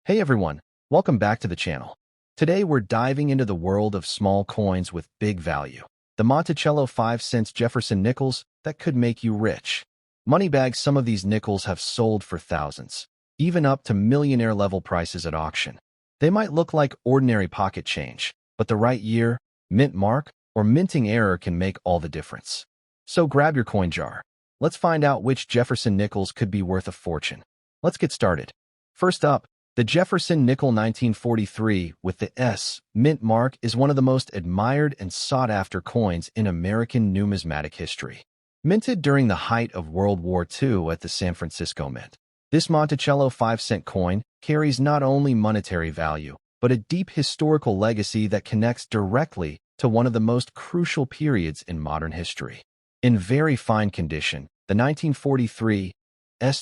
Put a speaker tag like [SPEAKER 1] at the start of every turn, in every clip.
[SPEAKER 1] Hey everyone, welcome back to the channel. Today we're diving into the world of small coins with big value. The Monticello 5-cent Jefferson nickels that could make you rich. Moneybags, some of these nickels have sold for thousands, even up to millionaire-level prices at auction. They might look like ordinary pocket change, but the right year, mint mark, or minting error can make all the difference. So grab your coin jar. Let's find out which Jefferson nickels could be worth a fortune. Let's get started. First up, the Jefferson nickel 1943 with the S mint mark is one of the most admired and sought-after coins in American numismatic history. Minted during the height of World War II at the San Francisco Mint, this Monticello 5-cent coin carries not only monetary value, but a deep historical legacy that connects directly to one of the most crucial periods in modern history. In very fine condition, the 1943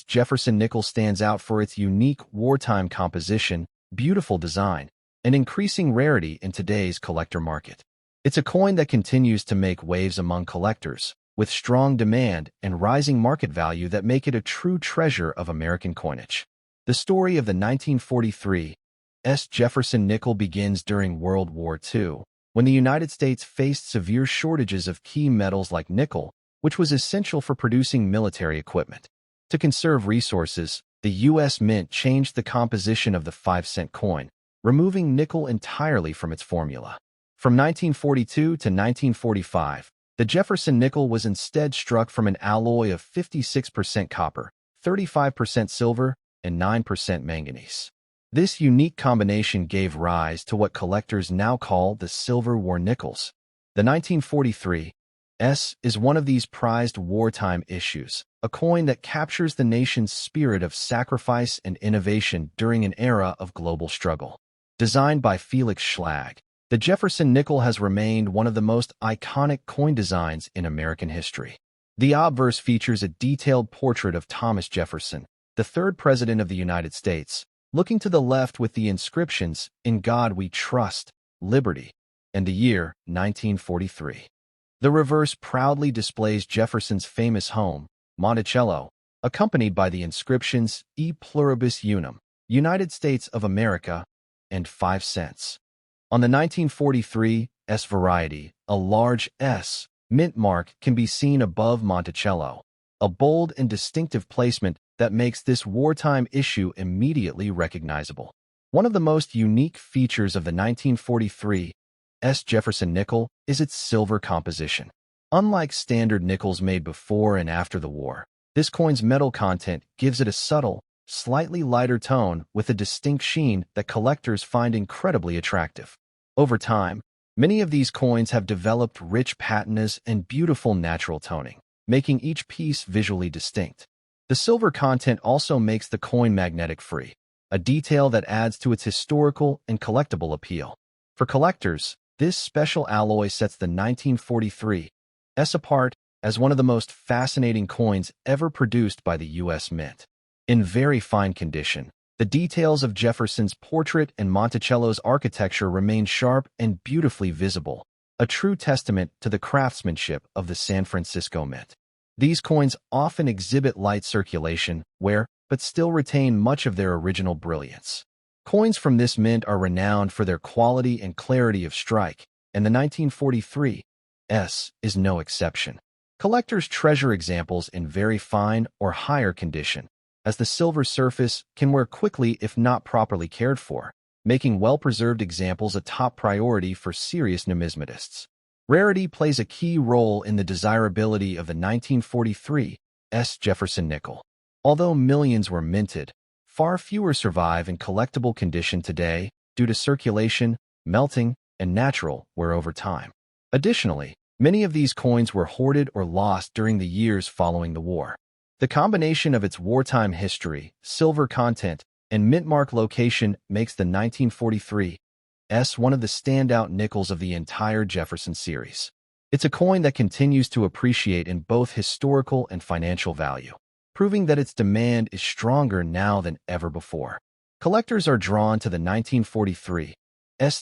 [SPEAKER 1] Jefferson nickel stands out for its unique wartime composition, beautiful design, and increasing rarity in today's collector market. It's a coin that continues to make waves among collectors, with strong demand and rising market value that make it a true treasure of American coinage. The story of the 1943 Jefferson nickel begins during World War II, when the United States faced severe shortages of key metals like nickel, which was essential for producing military equipment. To conserve resources, the U.S. Mint changed the composition of the 5-cent coin, removing nickel entirely from its formula. From 1942 to 1945, the Jefferson nickel was instead struck from an alloy of 56% copper, 35% silver, and 9% manganese. This unique combination gave rise to what collectors now call the Silver War nickels. The 1943 is one of these prized wartime issues, a coin that captures the nation's spirit of sacrifice and innovation during an era of global struggle. Designed by Felix Schlag, the Jefferson nickel has remained one of the most iconic coin designs in American history. The obverse features a detailed portrait of Thomas Jefferson, the third president of the United States, looking to the left with the inscriptions, "In God We Trust, Liberty," and the year 1943. The reverse proudly displays Jefferson's famous home, Monticello, accompanied by the inscriptions E Pluribus Unum, United States of America, and 5 cents. On the 1943 variety, a large S mint mark can be seen above Monticello, a bold and distinctive placement that makes this wartime issue immediately recognizable. One of the most unique features of the 1943 Jefferson nickel is its silver composition. Unlike standard nickels made before and after the war, this coin's metal content gives it a subtle, slightly lighter tone with a distinct sheen that collectors find incredibly attractive. Over time, many of these coins have developed rich patinas and beautiful natural toning, making each piece visually distinct. The silver content also makes the coin magnetic-free, a detail that adds to its historical and collectible appeal. For collectors, this special alloy sets the 1943 apart as one of the most fascinating coins ever produced by the U.S. Mint. In very fine condition, the details of Jefferson's portrait and Monticello's architecture remain sharp and beautifully visible, a true testament to the craftsmanship of the San Francisco Mint. These coins often exhibit light circulation, but still retain much of their original brilliance. Coins from this mint are renowned for their quality and clarity of strike, and the 1943 is no exception. Collectors treasure examples in very fine or higher condition, as the silver surface can wear quickly if not properly cared for, making well-preserved examples a top priority for serious numismatists. Rarity plays a key role in the desirability of the 1943 Jefferson nickel. Although millions were minted, far fewer survive in collectible condition today due to circulation, melting, and natural wear over time. Additionally, many of these coins were hoarded or lost during the years following the war. The combination of its wartime history, silver content, and mint mark location makes the 1943 one of the standout nickels of the entire Jefferson series. It's a coin that continues to appreciate in both historical and financial value, proving that its demand is stronger now than ever before. Collectors are drawn to the 1943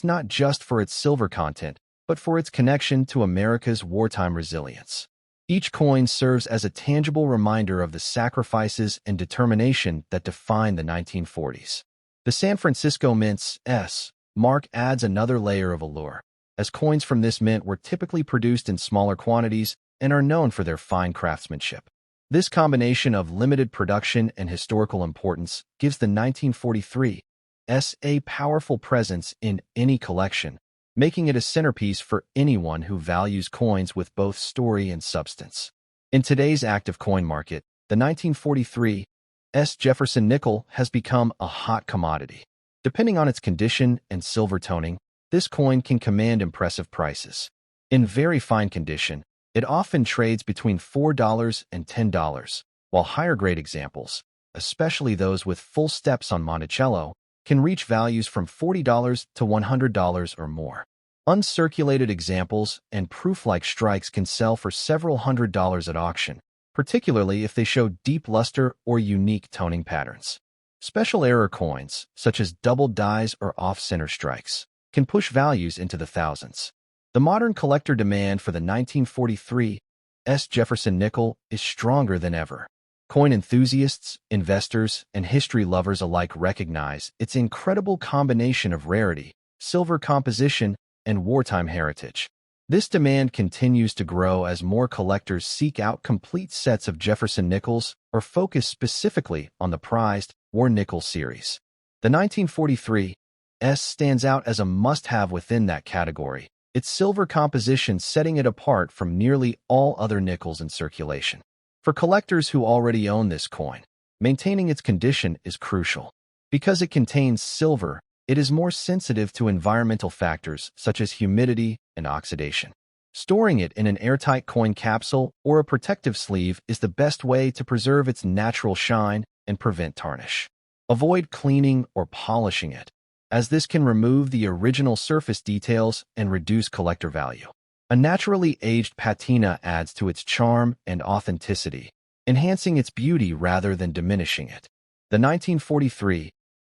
[SPEAKER 1] not just for its silver content, but for its connection to America's wartime resilience. Each coin serves as a tangible reminder of the sacrifices and determination that define the 1940s. The San Francisco Mint's S mark adds another layer of allure, as coins from this mint were typically produced in smaller quantities and are known for their fine craftsmanship. This combination of limited production and historical importance gives the 1943 S a powerful presence in any collection, making it a centerpiece for anyone who values coins with both story and substance. In today's active coin market, the 1943 S Jefferson nickel has become a hot commodity. Depending on its condition and silver toning, this coin can command impressive prices. In very fine condition, it often trades between $4 and $10, while higher-grade examples, especially those with full steps on Monticello, can reach values from $40 to $100 or more. Uncirculated examples and proof-like strikes can sell for several $100s at auction, particularly if they show deep luster or unique toning patterns. Special error coins, such as doubled dies or off-center strikes, can push values into the thousands. The modern collector demand for the 1943 S Jefferson nickel is stronger than ever. Coin enthusiasts, investors, and history lovers alike recognize its incredible combination of rarity, silver composition, and wartime heritage. This demand continues to grow as more collectors seek out complete sets of Jefferson nickels or focus specifically on the prized War Nickel series. The 1943 S stands out as a must-have within that category, its silver composition setting it apart from nearly all other nickels in circulation. For collectors who already own this coin, maintaining its condition is crucial. Because it contains silver, it is more sensitive to environmental factors such as humidity and oxidation. Storing it in an airtight coin capsule or a protective sleeve is the best way to preserve its natural shine and prevent tarnish. Avoid cleaning or polishing it, as this can remove the original surface details and reduce collector value. A naturally aged patina adds to its charm and authenticity, enhancing its beauty rather than diminishing it. The 1943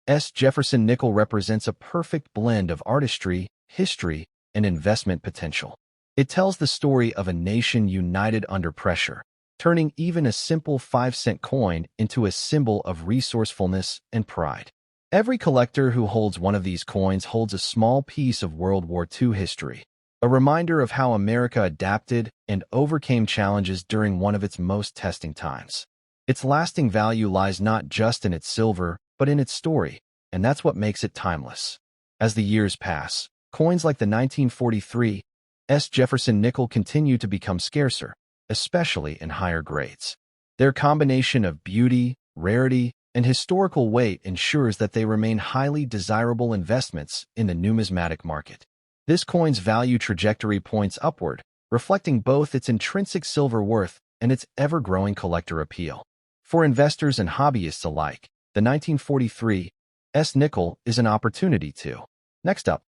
[SPEAKER 1] S Jefferson nickel represents a perfect blend of artistry, history, and investment potential. It tells the story of a nation united under pressure, turning even a simple 5-cent coin into a symbol of resourcefulness and pride. Every collector who holds one of these coins holds a small piece of World War II history, a reminder of how America adapted and overcame challenges during one of its most testing times. Its lasting value lies not just in its silver, but in its story, and that's what makes it timeless. As the years pass, coins like the 1943 S Jefferson nickel continue to become scarcer, especially in higher grades. Their combination of beauty, rarity, and historical weight ensures that they remain highly desirable investments in the numismatic market. This coin's value trajectory points upward, reflecting both its intrinsic silver worth and its ever-growing collector appeal. For investors and hobbyists alike, the 1943 S nickel is an opportunity too. Next up,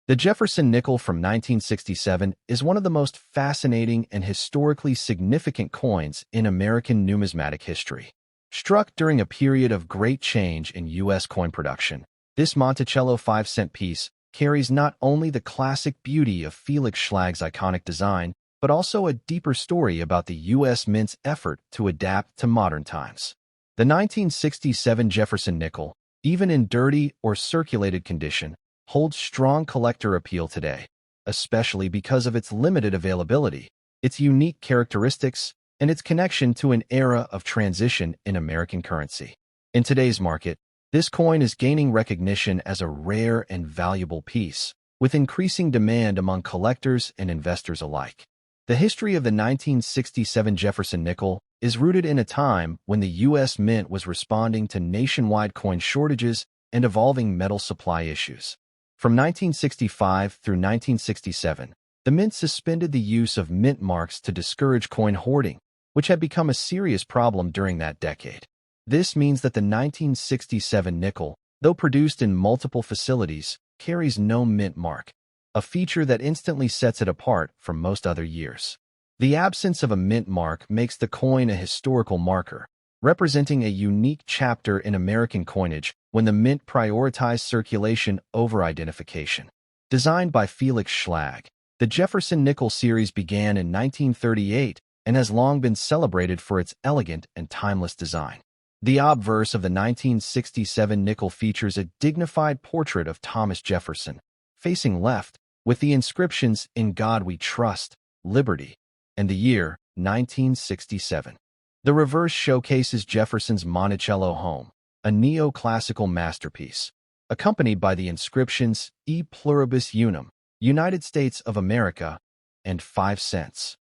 [SPEAKER 1] the Jefferson nickel from 1967 is one of the most fascinating and historically significant coins in American numismatic history. Struck during a period of great change in U.S. coin production, this Monticello 5-cent piece carries not only the classic beauty of Felix Schlag's iconic design, but also a deeper story about the U.S. Mint's effort to adapt to modern times. The 1967 Jefferson nickel, even in dirty or circulated condition, holds strong collector appeal today, especially because of its limited availability, its unique characteristics, and its connection to an era of transition in American currency. In today's market, this coin is gaining recognition as a rare and valuable piece, with increasing demand among collectors and investors alike. The history of the 1967 Jefferson nickel is rooted in a time when the U.S. Mint was responding to nationwide coin shortages and evolving metal supply issues. From 1965 through 1967, the Mint suspended the use of mint marks to discourage coin hoarding, which had become a serious problem during that decade. This means that the 1967 nickel, though produced in multiple facilities, carries no mint mark, a feature that instantly sets it apart from most other years. The absence of a mint mark makes the coin a historical marker, representing a unique chapter in American coinage when the Mint prioritized circulation over identification. Designed by Felix Schlag, the Jefferson nickel series began in 1938 and has long been celebrated for its elegant and timeless design. The obverse of the 1967 nickel features a dignified portrait of Thomas Jefferson, facing left, with the inscriptions "In God We Trust," "Liberty," and the year 1967. The reverse showcases Jefferson's Monticello home, a neoclassical masterpiece, accompanied by the inscriptions "E Pluribus Unum," United States of America, and 5 cents.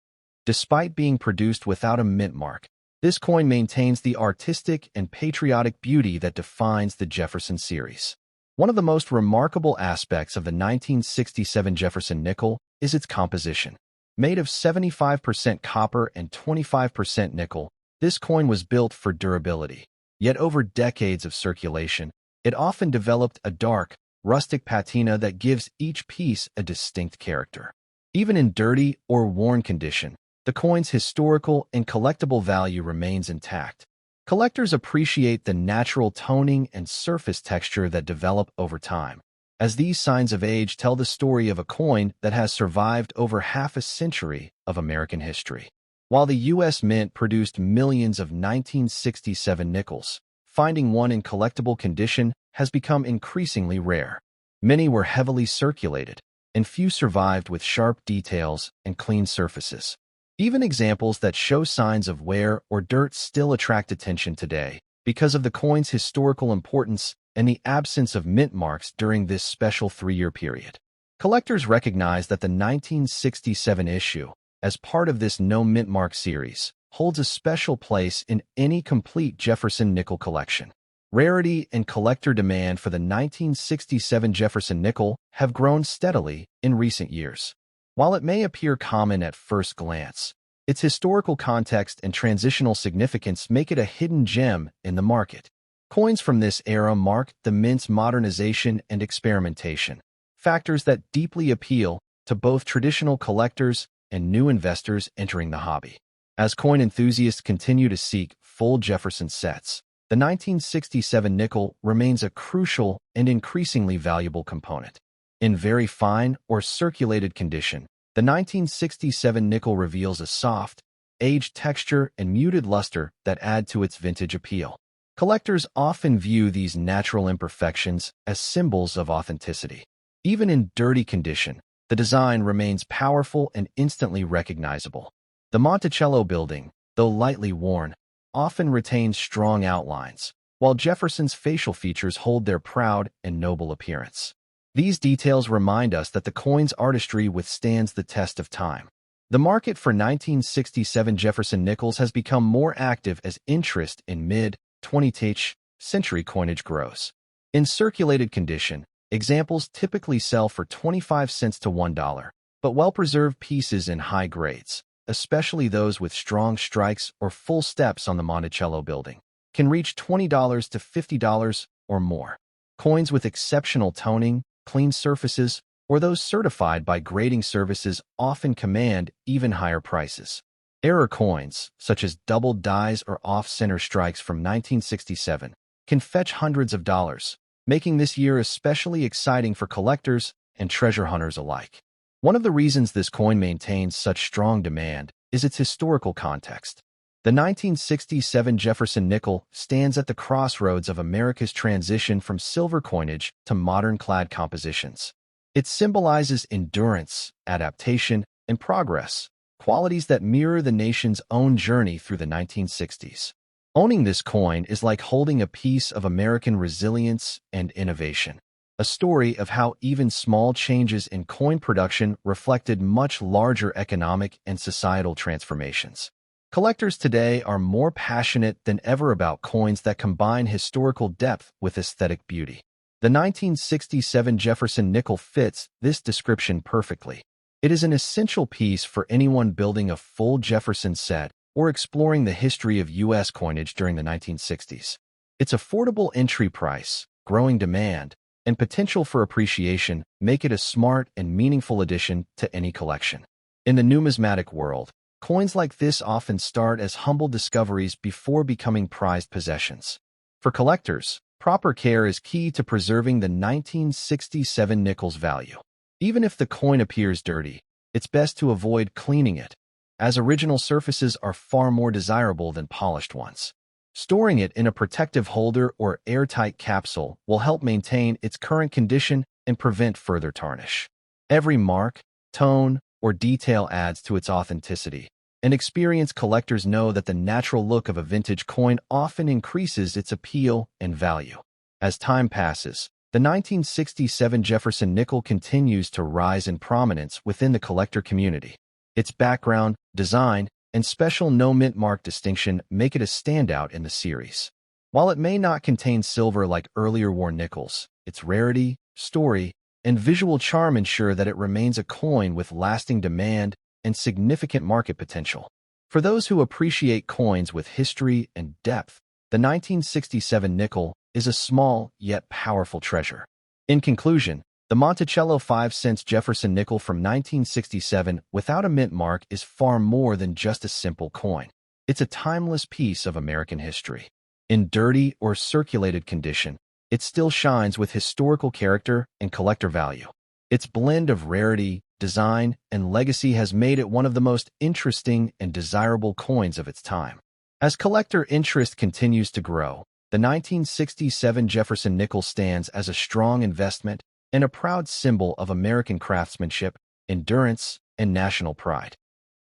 [SPEAKER 1] Despite being produced without a mint mark, this coin maintains the artistic and patriotic beauty that defines the Jefferson series. One of the most remarkable aspects of the 1967 Jefferson nickel is its composition. Made of 75% copper and 25% nickel, this coin was built for durability. Yet over decades of circulation, it often developed a dark, rustic patina that gives each piece a distinct character. Even in dirty or worn condition, the coin's historical and collectible value remains intact. Collectors appreciate the natural toning and surface texture that develop over time, as these signs of age tell the story of a coin that has survived over half a century of American history. While the U.S. Mint produced millions of 1967 nickels, finding one in collectible condition has become increasingly rare. Many were heavily circulated, and few survived with sharp details and clean surfaces. Even examples that show signs of wear or dirt still attract attention today because of the coin's historical importance and the absence of mint marks during this special 3-year period. Collectors recognize that the 1967 issue, as part of this no mint mark series, holds a special place in any complete Jefferson nickel collection. Rarity and collector demand for the 1967 Jefferson nickel have grown steadily in recent years. While it may appear common at first glance, its historical context and transitional significance make it a hidden gem in the market. Coins from this era mark the mint's modernization and experimentation, factors that deeply appeal to both traditional collectors and new investors entering the hobby. As coin enthusiasts continue to seek full Jefferson sets, the 1967 nickel remains a crucial and increasingly valuable component. In very fine or circulated condition, the 1967 nickel reveals a soft, aged texture and muted luster that add to its vintage appeal. Collectors often view these natural imperfections as symbols of authenticity. Even in dirty condition, the design remains powerful and instantly recognizable. The Monticello building, though lightly worn, often retains strong outlines, while Jefferson's facial features hold their proud and noble appearance. These details remind us that the coin's artistry withstands the test of time. The market for 1967 Jefferson nickels has become more active as interest in mid-20th century coinage grows. In circulated condition, examples typically sell for 25 cents to $1, but well-preserved pieces in high grades, especially those with strong strikes or full steps on the Monticello building, can reach $20 to $50 or more. Coins with exceptional toning, clean surfaces, or those certified by grading services often command even higher prices. Error coins, such as double dies or off-center strikes from 1967, can fetch hundreds of dollars, making this year especially exciting for collectors and treasure hunters alike. One of the reasons this coin maintains such strong demand is its historical context. The 1967 Jefferson nickel stands at the crossroads of America's transition from silver coinage to modern clad compositions. It symbolizes endurance, adaptation, and progress, qualities that mirror the nation's own journey through the 1960s. Owning this coin is like holding a piece of American resilience and innovation, a story of how even small changes in coin production reflected much larger economic and societal transformations. Collectors today are more passionate than ever about coins that combine historical depth with aesthetic beauty. The 1967 Jefferson nickel fits this description perfectly. It is an essential piece for anyone building a full Jefferson set or exploring the history of U.S. coinage during the 1960s. Its affordable entry price, growing demand, and potential for appreciation make it a smart and meaningful addition to any collection. In the numismatic world, coins like this often start as humble discoveries before becoming prized possessions. For collectors, proper care is key to preserving the 1967 nickel's value. Even if the coin appears dirty, it's best to avoid cleaning it, as original surfaces are far more desirable than polished ones. Storing it in a protective holder or airtight capsule will help maintain its current condition and prevent further tarnish. Every mark, tone, or detail adds to its authenticity, and experienced collectors know that the natural look of a vintage coin often increases its appeal and value. As time passes, the 1967 Jefferson nickel continues to rise in prominence within the collector community. Its background, design, and special no-mint mark distinction make it a standout in the series. While it may not contain silver like earlier war nickels, its rarity, story, and visual charm ensure that it remains a coin with lasting demand and significant market potential. For those who appreciate coins with history and depth, the 1967 nickel is a small yet powerful treasure. In conclusion, the Monticello 5-cent Jefferson nickel from 1967 without a mint mark is far more than just a simple coin. It's a timeless piece of American history. In dirty or circulated condition, it still shines with historical character and collector value. Its blend of rarity, design, and legacy has made it one of the most interesting and desirable coins of its time. As collector interest continues to grow, the 1967 Jefferson nickel stands as a strong investment and a proud symbol of American craftsmanship, endurance, and national pride.